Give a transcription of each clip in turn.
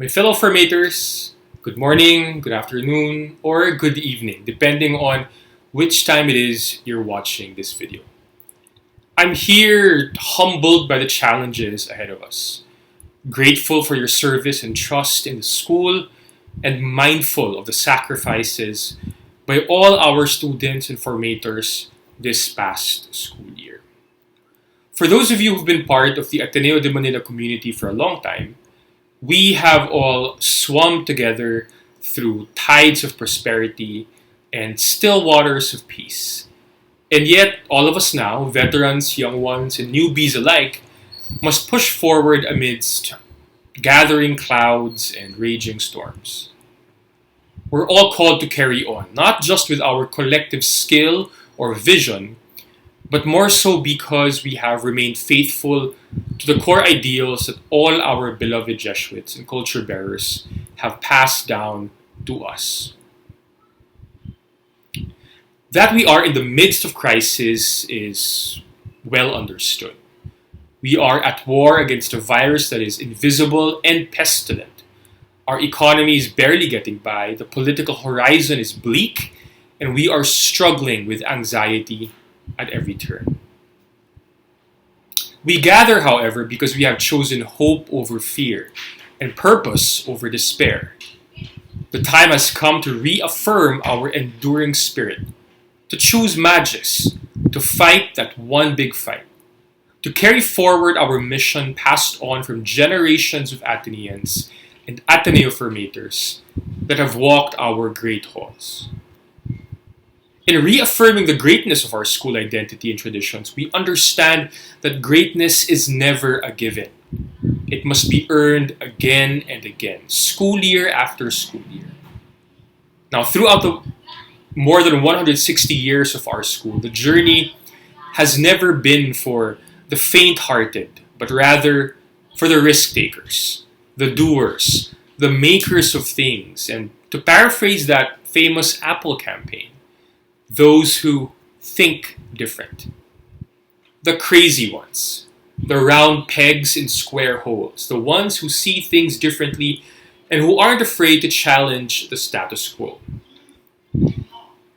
My fellow formators, good morning, good afternoon, or good evening, depending on which time it is you're watching this video. I'm here humbled by the challenges ahead of us, grateful for your service and trust in the school, and mindful of the sacrifices by all our students and formators this past school year. For those of you who've been part of the Ateneo de Manila community for a long time, we have all swum together through tides of prosperity and still waters of peace. And yet, all of us now, veterans, young ones, and newbies alike, must push forward amidst gathering clouds and raging storms. We're all called to carry on, not just with our collective skill or vision, but more so because we have remained faithful to the core ideals that all our beloved Jesuits and culture bearers have passed down to us. That we are in the midst of crisis is well understood. We are at war against a virus that is invisible and pestilent. Our economy is barely getting by, the political horizon is bleak, and we are struggling with anxiety at every turn. We gather, however, because we have chosen hope over fear and purpose over despair. The time has come to reaffirm our enduring spirit, to choose magis, to fight that one big fight, to carry forward our mission passed on from generations of Ateneans and Ateneo formators that have walked our great halls. In reaffirming the greatness of our school identity and traditions, we understand that greatness is never a given. It must be earned again and again, school year after school year. Now, throughout the more than 160 years of our school, the journey has never been for the faint-hearted, but rather for the risk-takers, the doers, the makers of things, and to paraphrase that famous Apple campaign, those who think different. The crazy ones, the round pegs in square holes, the ones who see things differently and who aren't afraid to challenge the status quo.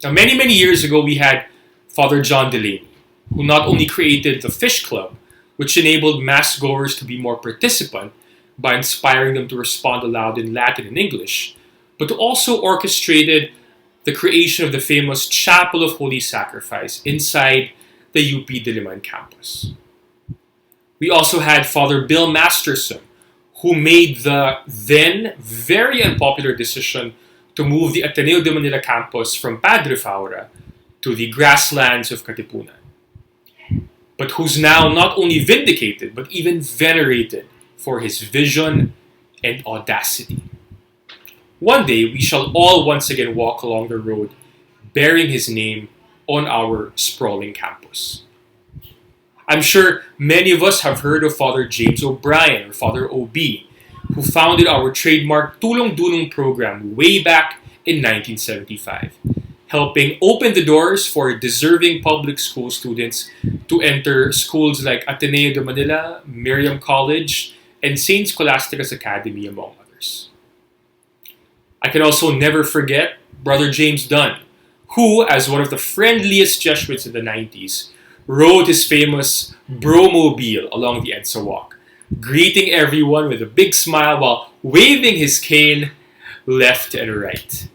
Now, many years ago, we had Father John Delaney, who not only created the Fish Club, which enabled mass goers to be more participant by inspiring them to respond aloud in Latin and English, but who also orchestrated the creation of the famous Chapel of Holy Sacrifice inside the UP Diliman campus. We also had Father Bill Masterson, who made the then very unpopular decision to move the Ateneo de Manila campus from Padre Faura to the grasslands of Katipunan, but who's now not only vindicated, but even venerated for his vision and audacity. One day, we shall all once again walk along the road bearing his name on our sprawling campus. I'm sure many of us have heard of Father James O'Brien, or Father OB, who founded our trademark Tulong Dunong program way back in 1975, helping open the doors for deserving public school students to enter schools like Ateneo de Manila, Miriam College, and St. Scholastica's Academy, among others. I can also never forget Brother James Dunn, who, as one of the friendliest Jesuits in the 90s, rode his famous Bromobile along the EDSA walk, greeting everyone with a big smile while waving his cane left and right.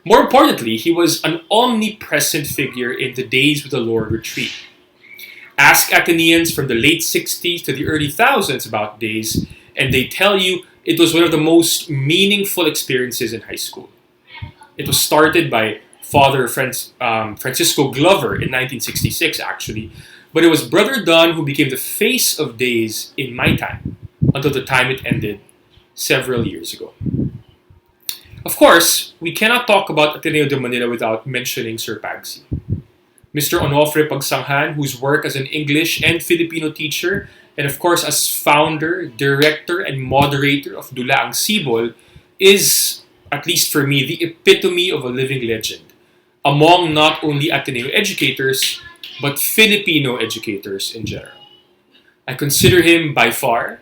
More importantly, he was an omnipresent figure in the Days with the Lord retreat. Ask Ateneans from the late 60s to the early thousands about Days, and they tell you it was one of the most meaningful experiences in high school. It was started by Father Francisco Glover in 1966, actually, but it was Brother Dunn who became the face of Days in my time, until the time it ended several years ago. Of course, we cannot talk about Ateneo de Manila without mentioning Sir Pagsy. Mr. Onofre Pagsanghan, whose work as an English and Filipino teacher, and of course as founder, director, and moderator of Dulaang Sibol, is, at least for me, the epitome of a living legend among not only Ateneo educators, but Filipino educators in general. I consider him by far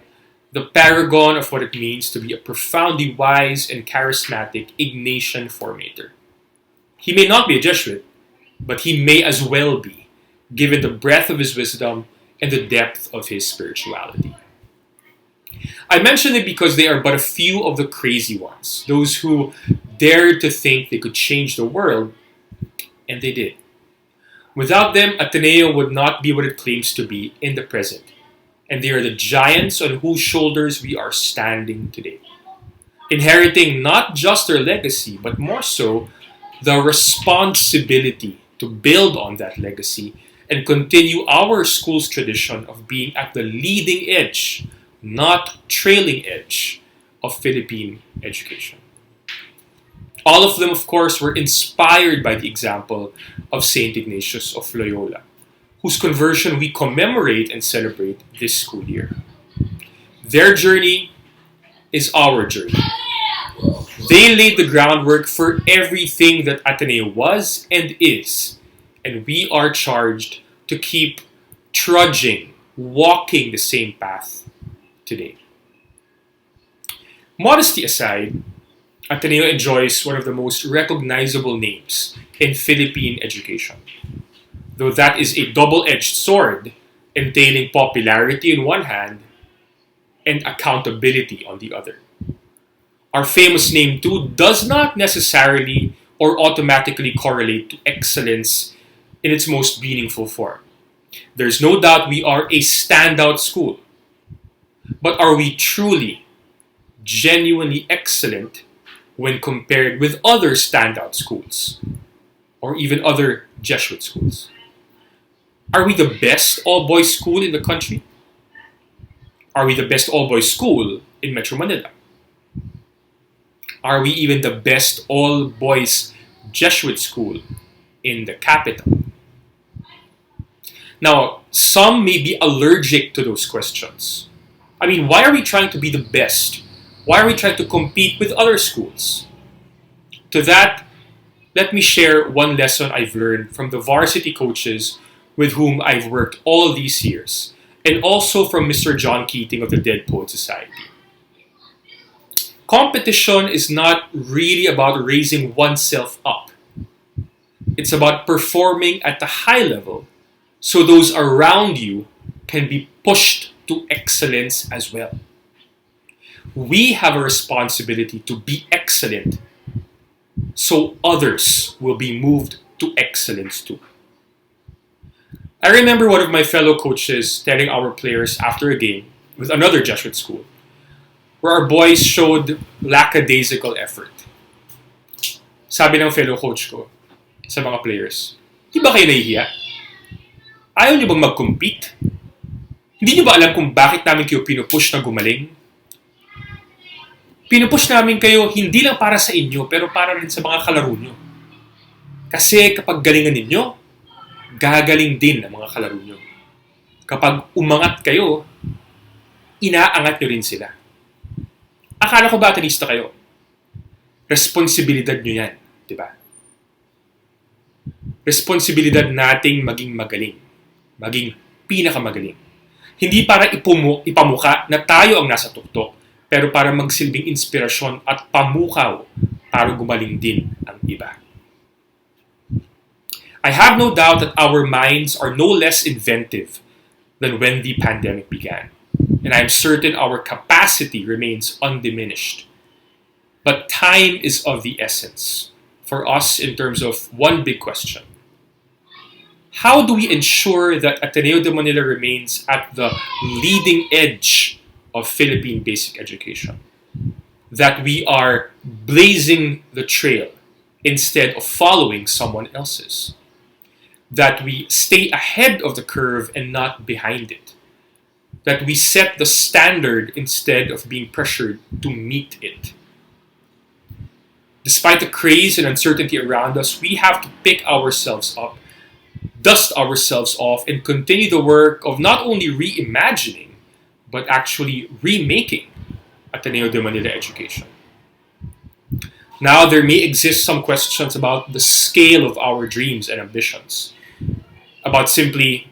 the paragon of what it means to be a profoundly wise and charismatic Ignatian formator. He may not be a Jesuit, but he may as well be, given the breadth of his wisdom and the depth of his spirituality. I mention it because they are but a few of the crazy ones, those who dared to think they could change the world, and they did. Without them, Ateneo would not be what it claims to be in the present, and they are the giants on whose shoulders we are standing today, inheriting not just their legacy, but more so, the responsibility to build on that legacy and continue our school's tradition of being at the leading edge, not trailing edge, of Philippine education. All of them, of course, were inspired by the example of St. Ignatius of Loyola, whose conversion we commemorate and celebrate this school year. Their journey is our journey. They laid the groundwork for everything that Ateneo was and is, and we are charged to keep trudging, walking the same path today. Modesty aside, Ateneo enjoys one of the most recognizable names in Philippine education, though that is a double-edged sword entailing popularity on one hand and accountability on the other. Our famous name too does not necessarily or automatically correlate to excellence in its most meaningful form. There's no doubt we are a standout school, but are we truly, genuinely excellent when compared with other standout schools or even other Jesuit schools? Are we the best all-boys school in the country? Are we the best all-boys school in Metro Manila? Are we even the best all-boys Jesuit school in the capital? Now, some may be allergic to those questions. I mean, why are we trying to be the best? Why are we trying to compete with other schools? To that, let me share one lesson I've learned from the varsity coaches with whom I've worked all these years, and also from Mr. John Keating of the Dead Poets Society. Competition is not really about raising oneself up. It's about performing at a high level so those around you can be pushed to excellence as well. We have a responsibility to be excellent so others will be moved to excellence too. I remember one of my fellow coaches telling our players after a game with another Jesuit school where our boys showed lackadaisical effort. Sabi ng fellow coach ko sa mga players, di ba kayo nahihiya? Ayaw niyo bang mag-compete? Hindi niyo ba alam kung bakit namin kayo pinupush na gumaling? Pinupush namin kayo hindi lang para sa inyo, pero para rin sa mga kalaro nyo. Kasi kapag galingan ninyo, gagaling din ang mga kalaro nyo. Kapag umangat kayo, inaangat nyo rin sila. Akala ko ba atenista kayo? Responsibilidad nyo yan, di ba? Responsibilidad nating maging magaling. Maging pinakamagaling. Hindi para ipamuka na tayo ang nasa tuktok, pero para magsilbing inspirasyon at pamukaw para gumaling din ang iba. I have no doubt that our minds are no less inventive than when the pandemic began. And I am certain our capacity remains undiminished. But time is of the essence for us in terms of one big question. How do we ensure that Ateneo de Manila remains at the leading edge of Philippine basic education? That we are blazing the trail instead of following someone else's? That we stay ahead of the curve and not behind it? That we set the standard instead of being pressured to meet it? Despite the craze and uncertainty around us, we have to pick ourselves up, dust ourselves off, and continue the work of not only reimagining, but actually remaking Ateneo de Manila education. Now, there may exist some questions about the scale of our dreams and ambitions, about simply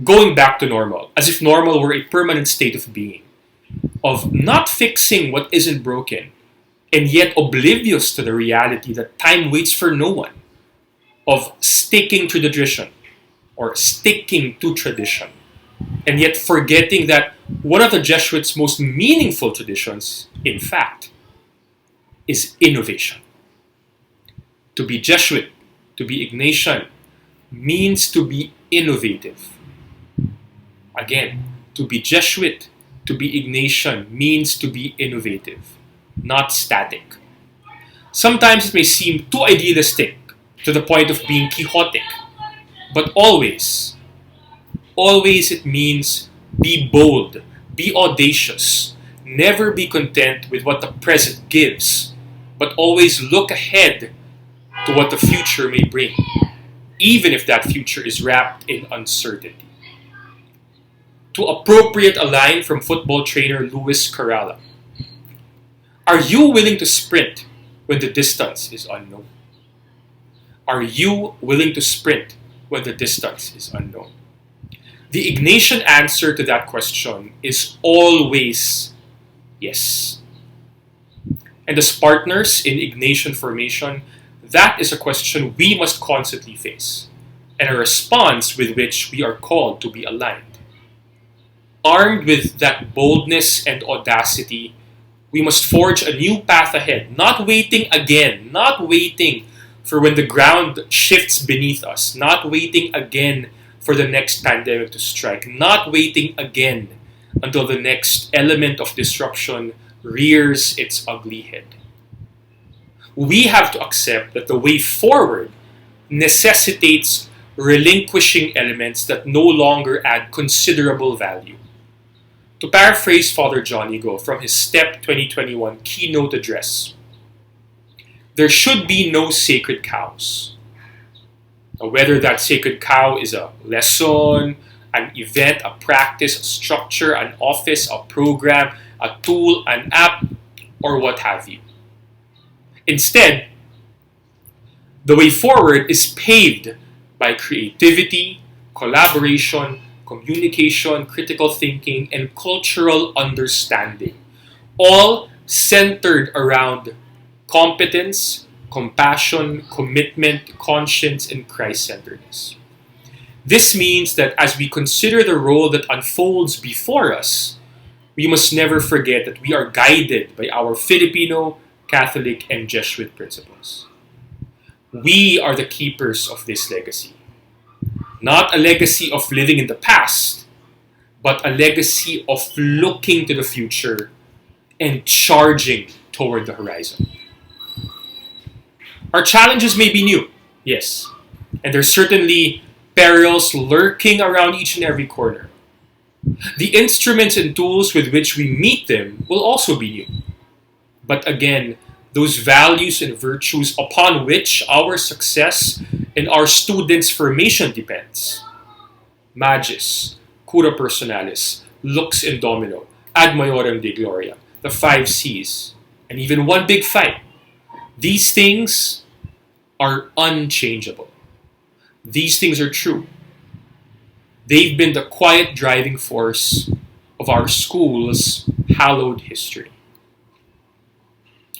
going back to normal, as if normal were a permanent state of being. of not fixing what isn't broken, and yet oblivious to the reality that time waits for no one, of sticking to the tradition or sticking to tradition, and yet forgetting that one of the Jesuits' most meaningful traditions, in fact, is innovation. To be Jesuit, to be Ignatian, means to be innovative. Again, to be Jesuit, to be Ignatian means to be innovative, not static. Sometimes it may seem too idealistic to the point of being Quixotic, but always it means be bold, be audacious, never be content with what the present gives, but always look ahead to what the future may bring, even if that future is wrapped in uncertainty. To appropriate a line from football trainer Luis Carrala, are you willing to sprint when the distance is unknown? Are you willing to sprint when the distance is unknown? The Ignatian answer to that question is always yes. And as partners in Ignatian formation, that is a question we must constantly face, and a response with which we are called to be aligned. Armed with that boldness and audacity, we must forge a new path ahead, not waiting for when the ground shifts beneath us, not waiting again for the next pandemic to strike, not waiting again until the next element of disruption rears its ugly head. We have to accept that the way forward necessitates relinquishing elements that no longer add considerable value. To paraphrase Father John Eagle from his STEP 2021 keynote address, there should be no sacred cows. Now, whether that sacred cow is a lesson, an event, a practice, a structure, an office, a program, a tool, an app, or what have you. Instead, the way forward is paved by creativity, collaboration, communication, critical thinking, and cultural understanding, all centered around competence, compassion, commitment, conscience, and Christ-centeredness. This means that as we consider the role that unfolds before us, we must never forget that we are guided by our Filipino, Catholic, and Jesuit principles. We are the keepers of this legacy. Not a legacy of living in the past, but a legacy of looking to the future and charging toward the horizon. Our challenges may be new, yes, and there's certainly perils lurking around each and every corner. The instruments and tools with which we meet them will also be new. But again, those values and virtues upon which our success and our students' formation depends. Magis, cura personalis, lux in domino, ad maiorem Dei gloria, the 5 C's, and even one big fight. These things are unchangeable. These things are true. They've been the quiet driving force of our school's hallowed history.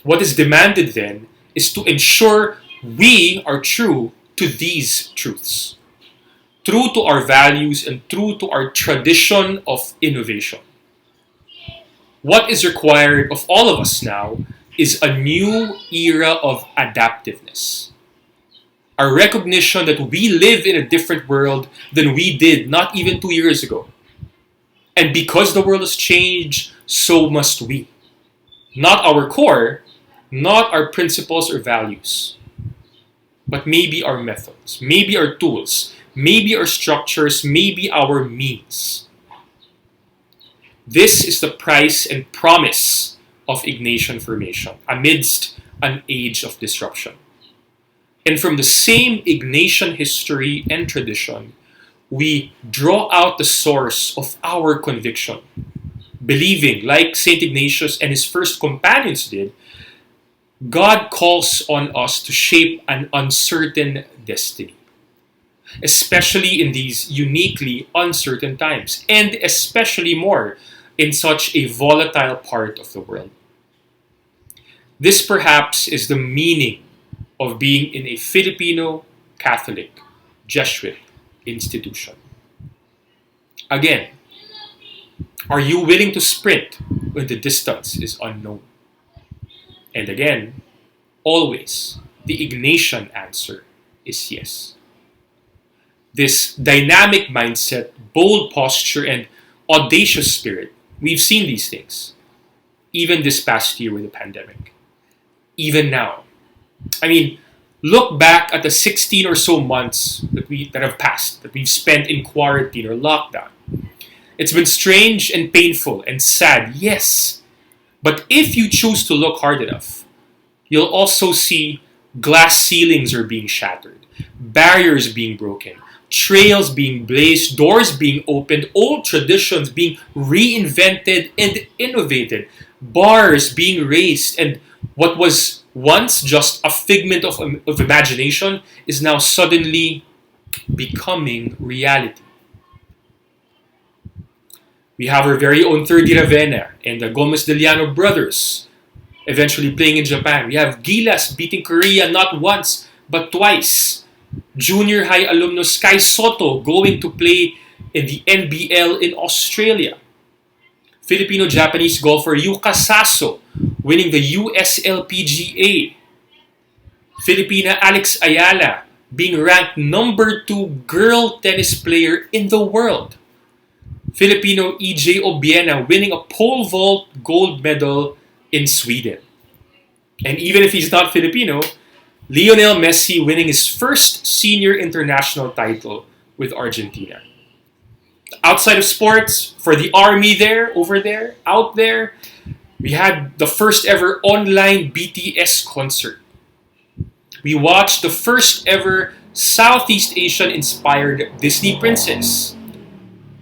What is demanded then is to ensure we are true to these truths, true to our values and true to our tradition of innovation. What is required of all of us now is a new era of adaptiveness. A recognition that we live in a different world than we did not even 2 years ago. And because the world has changed, so must we. Not our core, not our principles or values, but maybe our methods, maybe our tools, maybe our structures, maybe our means. This is the price and promise of Ignatian formation amidst an age of disruption. And from the same Ignatian history and tradition, we draw out the source of our conviction, believing, like St. Ignatius and his first companions did, God calls on us to shape an uncertain destiny, especially in these uniquely uncertain times, and especially more in such a volatile part of the world. This perhaps is the meaning of being in a Filipino Catholic Jesuit institution. Again, are you willing to sprint when the distance is unknown? And again, always, the Ignatian answer is yes. This dynamic mindset, bold posture, and audacious spirit, we've seen these things, even this past year with the pandemic. Even now. I mean, look back at the 16 or so months that have passed, that we've spent in quarantine or lockdown. It's been strange and painful and sad, yes. But if you choose to look hard enough, you'll also see glass ceilings are being shattered, barriers being broken, trails being blazed, doors being opened, old traditions being reinvented and innovated, bars being raised, and what was once just a figment of imagination is now suddenly becoming reality. We have our very own Third Ravenna and the Gomez de Llano brothers eventually playing in Japan. We have Gilas beating Korea not once but twice. Junior high alumnus Sky Soto going to play in the NBL in Australia. Filipino-Japanese golfer Yuka Saso winning the USLPGA. Filipina Alex Ayala being ranked number 2 girl tennis player in the world. Filipino EJ Obiena winning a pole vault gold medal in Sweden. And even if he's not Filipino, Lionel Messi winning his first senior international title with Argentina. Outside of sports, for the army out there, we had the first ever online BTS concert. We watched the first ever Southeast Asian inspired Disney princess.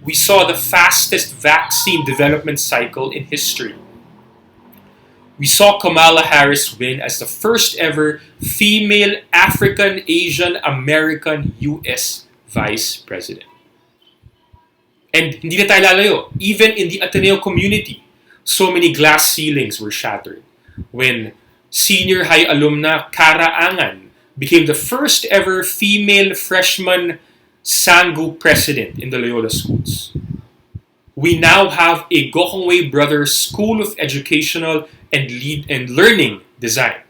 We saw the fastest vaccine development cycle in history. We saw Kamala Harris win as the first ever female African Asian American US Vice President. And hindi na tayo lalayo, even in the Ateneo community, so many glass ceilings were shattered when senior high alumna Kara Angan became the first ever female freshman Sangu president in the Loyola schools. We now have a Gokongwei Brothers School of Educational and Learning Design.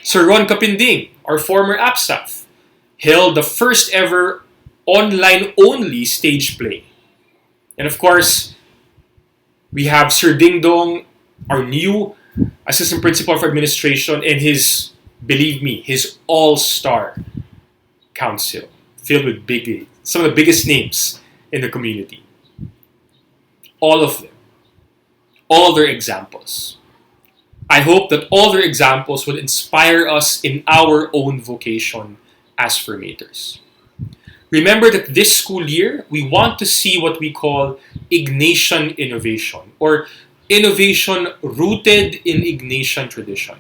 Sir Ron Kapinding, our former APSAF, held the first ever online-only stage play. And of course, we have Sir Ding Dong, our new Assistant Principal for Administration, and his, believe me, his all-star council, filled with some of the biggest names in the community. All of them. All their examples. I hope that all their examples will inspire us in our own vocation as formators. Remember that this school year, we want to see what we call Ignatian innovation, or innovation rooted in Ignatian tradition.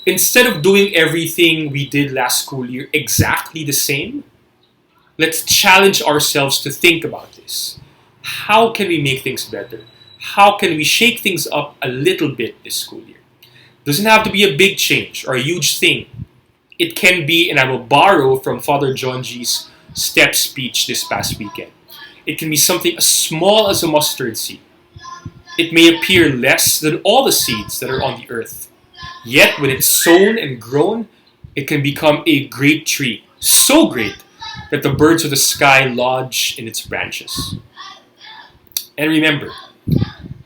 Instead of doing everything we did last school year exactly the same, let's challenge ourselves to think about this. How can we make things better? How can we shake things up a little bit this school year? Doesn't have to be a big change or a huge thing. It can be, and I will borrow from Father John G's step speech this past weekend. It can be something as small as a mustard seed. It may appear less than all the seeds that are on the earth. Yet when it's sown and grown, it can become a great tree. So great that the birds of the sky lodge in its branches. And remember,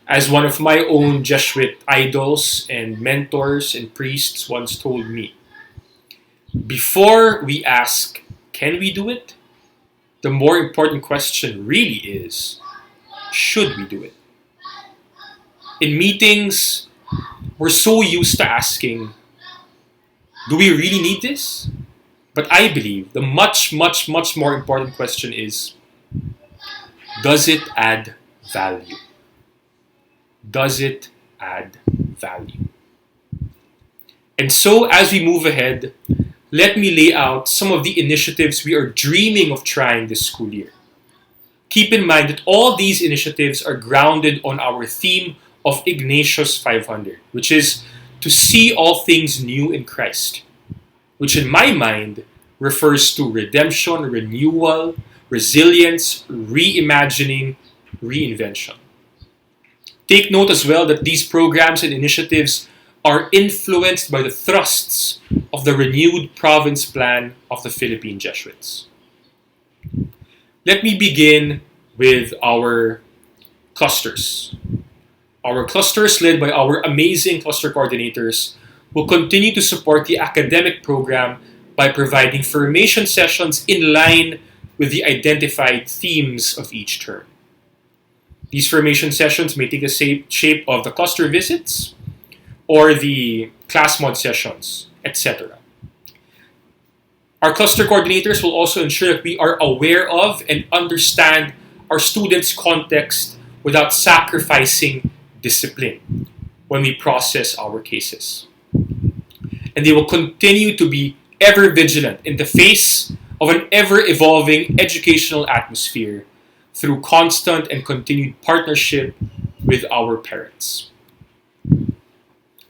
as one of my own Jesuit idols and mentors and priests once told me, before we ask, can we do it? The more important question really is, should we do it? In meetings, we're so used to asking, do we really need this? But I believe the much, much, much more important question is, does it add value? Does it add value? And so as we move ahead, let me lay out some of the initiatives we are dreaming of trying this school year. Keep in mind that all these initiatives are grounded on our theme of Ignatius 500, which is to see all things new in Christ, which in my mind refers to redemption, renewal, resilience, reimagining, reinvention. Take note as well that these programs and initiatives are influenced by the thrusts of the renewed province plan of the Philippine Jesuits. Let me begin with our clusters. Our clusters, led by our amazing cluster coordinators, will continue to support the academic program by providing formation sessions in line with the identified themes of each term. These formation sessions may take the shape of the cluster visits or the class mod sessions, etc. Our cluster coordinators will also ensure that we are aware of and understand our students' context without sacrificing discipline when we process our cases. And they will continue to be ever vigilant in the face of an ever-evolving educational atmosphere through constant and continued partnership with our parents.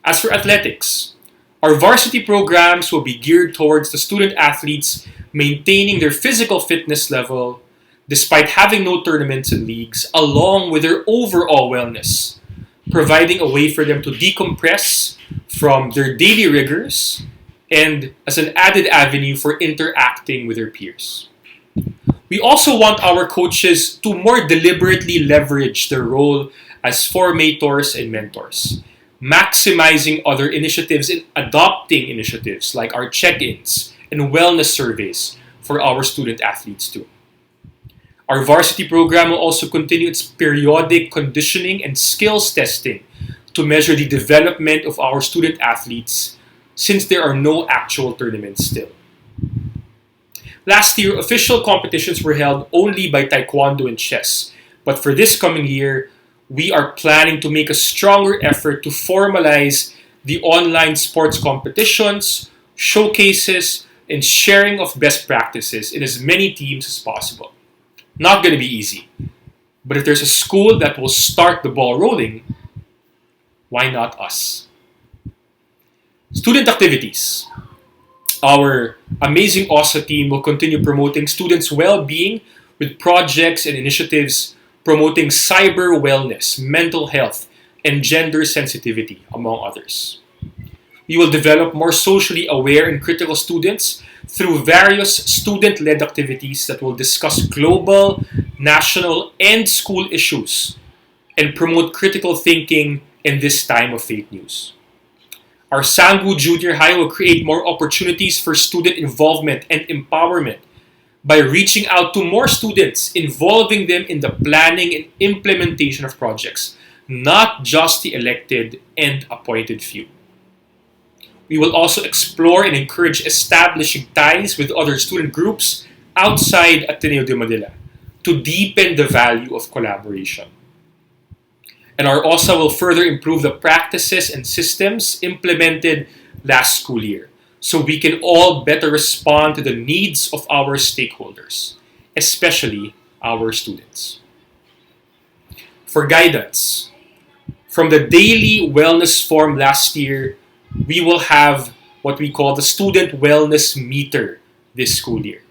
As for athletics, our varsity programs will be geared towards the student athletes maintaining their physical fitness level despite having no tournaments and leagues, along with their overall wellness, providing a way for them to decompress from their daily rigors and as an added avenue for interacting with their peers. We also want our coaches to more deliberately leverage their role as formators and mentors, maximizing other initiatives and adopting initiatives like our check-ins and wellness surveys for our student athletes too. Our varsity program will also continue its periodic conditioning and skills testing to measure the development of our student athletes since there are no actual tournaments still. Last year, official competitions were held only by Taekwondo and chess, but for this coming year, we are planning to make a stronger effort to formalize the online sports competitions, showcases, and sharing of best practices in as many teams as possible. Not going to be easy, but if there's a school that will start the ball rolling, why not us? Student activities. Our amazing OSA team will continue promoting students' well-being with projects and initiatives promoting cyber wellness, mental health, and gender sensitivity, among others. We will develop more socially aware and critical students through various student-led activities that will discuss global, national, and school issues and promote critical thinking in this time of fake news. Our Sanggu Junior High will create more opportunities for student involvement and empowerment by reaching out to more students, involving them in the planning and implementation of projects, not just the elected and appointed few. We will also explore and encourage establishing ties with other student groups outside Ateneo de Manila to deepen the value of collaboration. And our OSA will further improve the practices and systems implemented last school year so we can all better respond to the needs of our stakeholders, especially our students. For guidance, from the daily wellness form last year, we will have what we call the Student Wellness Meter this school year,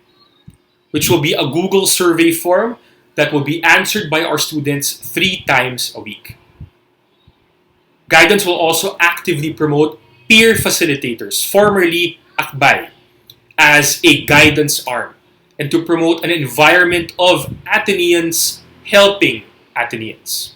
which will be a Google survey form that will be answered by our students 3 times a week. Guidance will also actively promote peer facilitators, formerly Akbay, as a guidance arm, and to promote an environment of Ateneans helping Ateneans.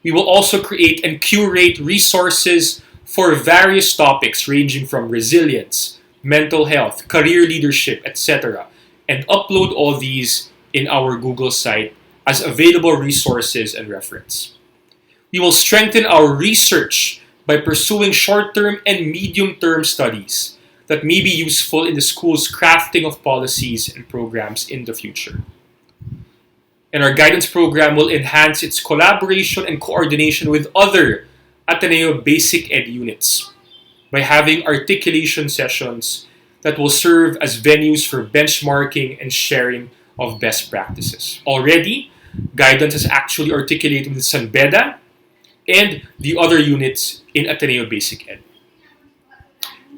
We will also create and curate resources for various topics ranging from resilience, mental health, career leadership, etc., and upload all these in our Google site as available resources and reference. We will strengthen our research by pursuing short-term and medium-term studies that may be useful in the school's crafting of policies and programs in the future. And our guidance program will enhance its collaboration and coordination with other Ateneo Basic Ed units by having articulation sessions that will serve as venues for benchmarking and sharing of best practices. Already, guidance is actually articulated with Sanbeda and the other units in Ateneo Basic Ed.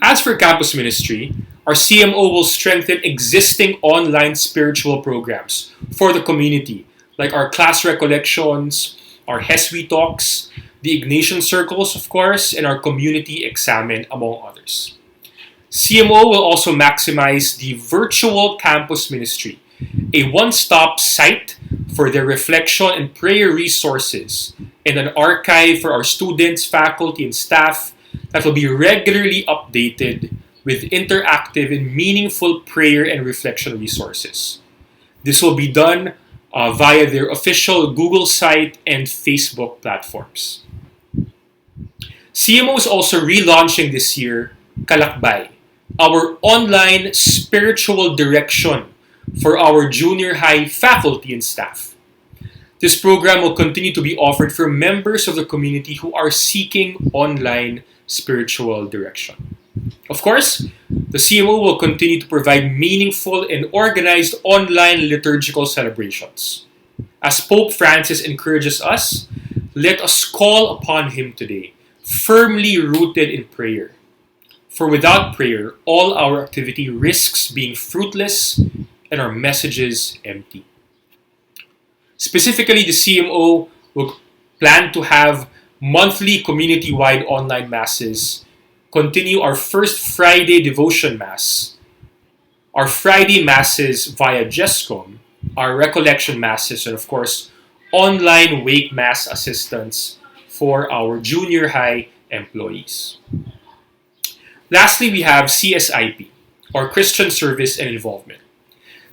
As for campus ministry, our CMO will strengthen existing online spiritual programs for the community, like our class recollections, our HESWE talks, the Ignatian circles, of course, and our community examen, among others. CMO will also maximize the virtual campus ministry, a one-stop site for their reflection and prayer resources, and an archive for our students, faculty, and staff that will be regularly updated with interactive and meaningful prayer and reflection resources. This will be done via their official Google site and Facebook platforms. CMO is also relaunching this year Kalakbay, our online spiritual direction for our junior high faculty and staff. This program will continue to be offered for members of the community who are seeking online spiritual direction. Of course, the CMO will continue to provide meaningful and organized online liturgical celebrations. As Pope Francis encourages us, let us call upon him today, firmly rooted in prayer. For without prayer, all our activity risks being fruitless and our messages empty. Specifically, the CMO will plan to have monthly community-wide online masses, continue our first Friday devotion mass, our Friday masses via GESCOM, our recollection masses, and of course, online wake mass assistance for our junior high employees. Lastly, we have CSIP, or Christian Service and Involvement.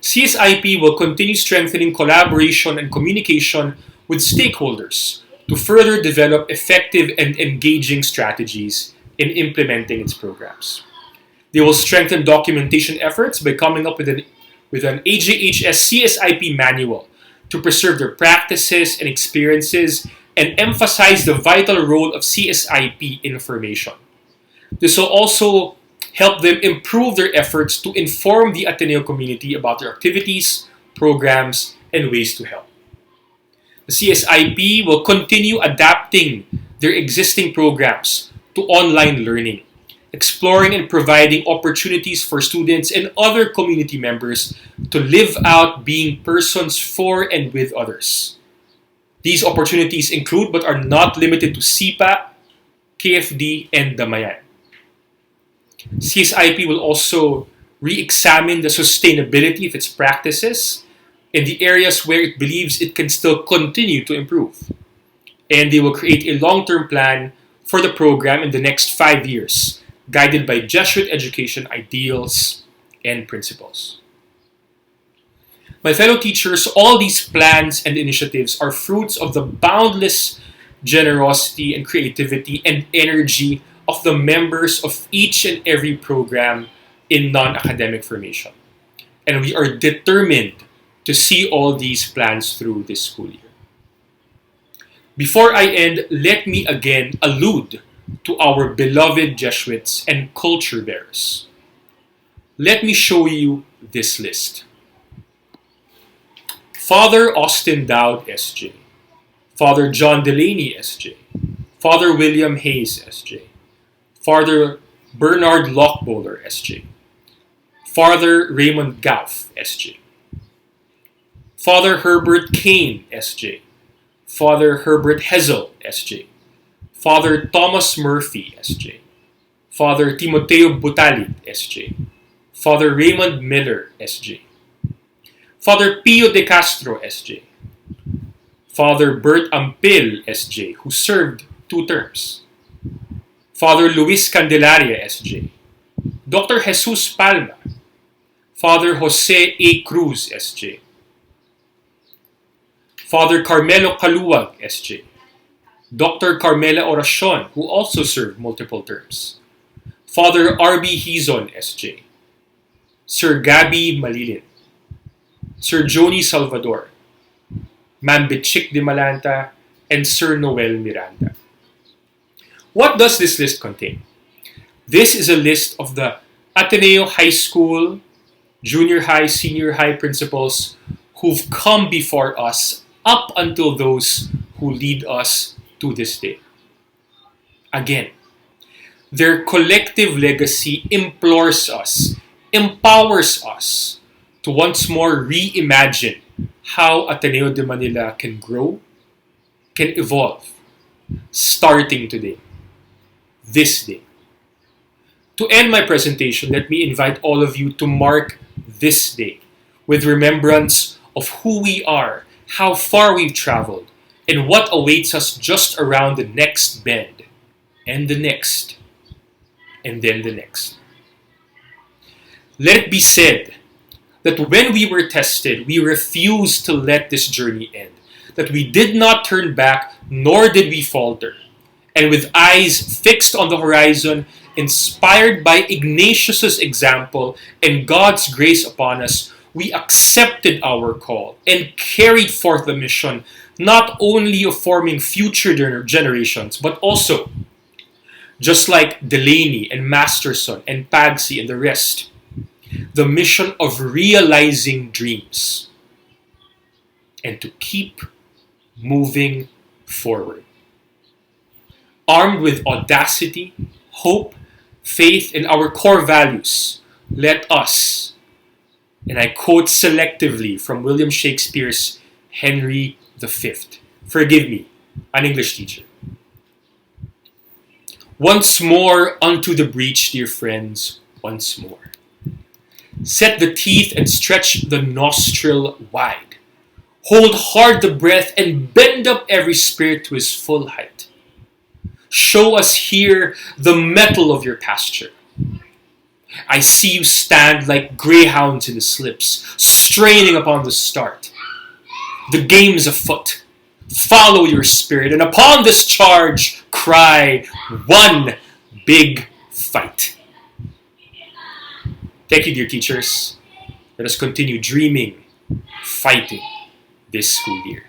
CSIP will continue strengthening collaboration and communication with stakeholders to further develop effective and engaging strategies in implementing its programs. They will strengthen documentation efforts by coming up with an AJHS CSIP manual to preserve their practices and experiences and emphasize the vital role of CSIP information. This will also help them improve their efforts to inform the Ateneo community about their activities, programs, and ways to help. The CSIP will continue adapting their existing programs to online learning, exploring and providing opportunities for students and other community members to live out being persons for and with others. These opportunities include but are not limited to SIPA, KFD, and Damayan. CSIP will also re-examine the sustainability of its practices in the areas where it believes it can still continue to improve. And they will create a long-term plan for the program in the next 5 years, guided by Jesuit education ideals and principles. My fellow teachers, all these plans and initiatives are fruits of the boundless generosity and creativity and energy of the members of each and every program in non-academic formation. And we are determined to see all these plans through this school year. Before I end, let me again allude to our beloved Jesuits and culture bearers. Let me show you this list. Father Austin Dowd, S.J. Father John Delaney, S.J. Father William Hayes, S.J. Father Bernard Lockbowler, S.J. Father Raymond Gauff, S.J. Father Herbert Kane, S.J. Father Herbert Hezel, S.J. Father Thomas Murphy, S.J. Father Timoteo Butalid, S.J. Father Raymond Miller, S.J. Father Pio de Castro, S.J. Father Bert Ampil, S.J., who served 2 terms. Father Luis Candelaria, S.J. Dr. Jesus Palma. Father Jose A. Cruz, S.J. Father Carmelo Caluwag, S.J. Dr. Carmela Oracion, who also served multiple terms. Father R.B. Hizon, S.J. Sir Gabby Malilin. Sir Joni Salvador. Ma'am Bitchik de Malanta, and Sir Noel Miranda. What does this list contain? This is a list of the Ateneo High School, junior high, senior high principals who've come before us up until those who lead us to this day. Again, their collective legacy implores us, empowers us to once more reimagine how Ateneo de Manila can grow, can evolve, starting today, this day. To end my presentation, let me invite all of you to mark this day with remembrance of who we are, how far we've traveled, and what awaits us just around the next bend, and the next, and then the next. Let it be said that when we were tested, we refused to let this journey end, that we did not turn back, nor did we falter. And with eyes fixed on the horizon, inspired by Ignatius's example and God's grace upon us, we accepted our call and carried forth the mission, not only of forming future generations, but also, just like Delaney and Masterson and Pagsy and the rest, the mission of realizing dreams and to keep moving forward. Armed with audacity, hope, faith, and our core values, let us, and I quote selectively from William Shakespeare's Henry V. Forgive me, an English teacher. Once more unto the breach, dear friends, once more. Set the teeth and stretch the nostril wide. Hold hard the breath and bend up every spirit to his full height. Show us here the mettle of your pasture. I see you stand like greyhounds in the slips, straining upon the start. The game's afoot. Follow your spirit, and upon this charge, cry, one big fight. Thank you, dear teachers. Let us continue dreaming, fighting this school year.